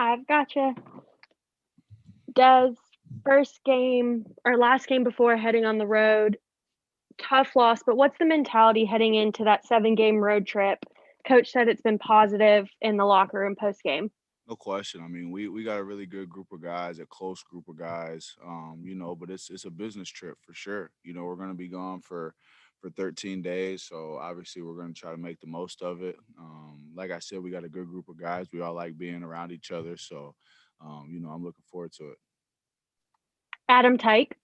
I've gotcha. Des, first game or last game before heading on the road, tough loss, but what's the mentality heading into that 7-game road trip? Coach said it's been positive in the locker room post game. No question. I mean, we got a really good group of guys, a close group of guys. But it's a business trip for sure. We're gonna be gone for 13 days, so obviously we're gonna try to make the most of it. Like I said, we got a good group of guys. We all like being around each other, so I'm looking forward to it. Adam Tyke.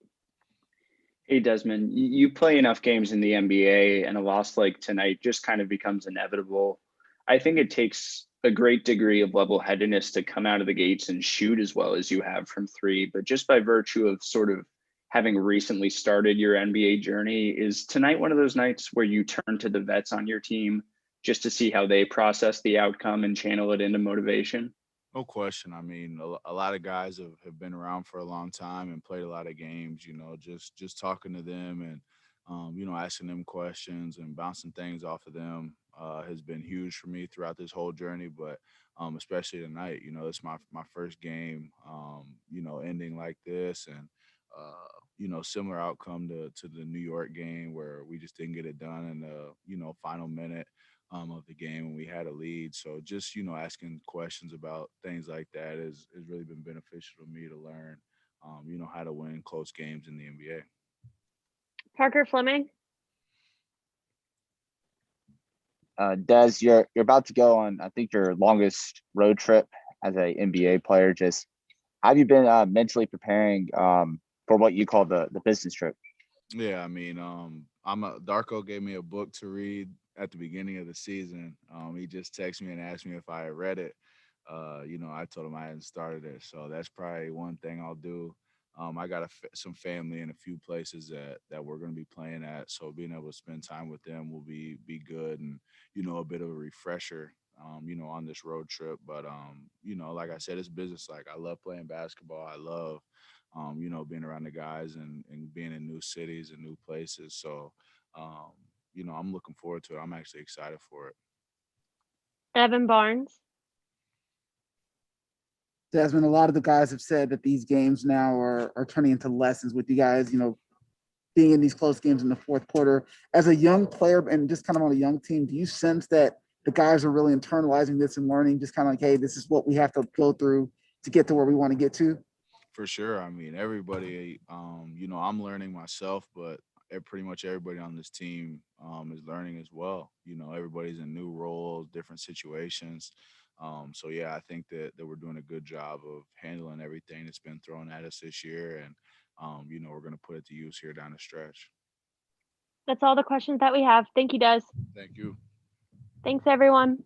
Hey, Desmond, you play enough games in the NBA, and a loss like tonight just kind of becomes inevitable. I think it takes a great degree of level-headedness to come out of the gates and shoot as well as you have from three. But just by virtue of sort of having recently started your NBA journey, is tonight one of those nights where you turn to the vets on your team just to see how they process the outcome and channel it into motivation? No question. I mean, a lot of guys have been around for a long time and played a lot of games. Just talking to them and asking them questions and bouncing things off of them has been huge for me throughout this whole journey. But especially tonight, it's my first game. Ending like this and similar outcome to the New York game where we just didn't get it done in the final minute of the game when we had a lead. So just asking questions about things like that has really been beneficial to me to learn, how to win close games in the NBA. Parker Fleming. Des, you're about to go on, I think, your longest road trip as a NBA player. Just how have you been mentally preparing for what you call the business trip? Yeah, I mean, Darko gave me a book to read at the beginning of the season. He just texted me and asked me if I had read it. I told him I hadn't started it, so that's probably one thing I'll do. I got some family in a few places that we're going to be playing at, so being able to spend time with them will be good and a bit of a refresher. On this road trip, but like I said, it's business. Like I love playing basketball. I love being around the guys and being in new cities and new places. So, I'm looking forward to it. I'm actually excited for it. Evan Barnes. Desmond, a lot of the guys have said that these games now are turning into lessons with you guys, being in these close games in the fourth quarter. As a young player and just kind of on a young team, do you sense that the guys are really internalizing this and learning just kind of like, hey, this is what we have to go through to get to where we want to get to? For sure. I mean, everybody, I'm learning myself, but pretty much everybody on this team is learning as well. Everybody's in new roles, different situations. So yeah, I think that we're doing a good job of handling everything that's been thrown at us this year, and we're going to put it to use here down the stretch. That's all the questions that we have. Thank you, Des. Thank you. Thanks, everyone.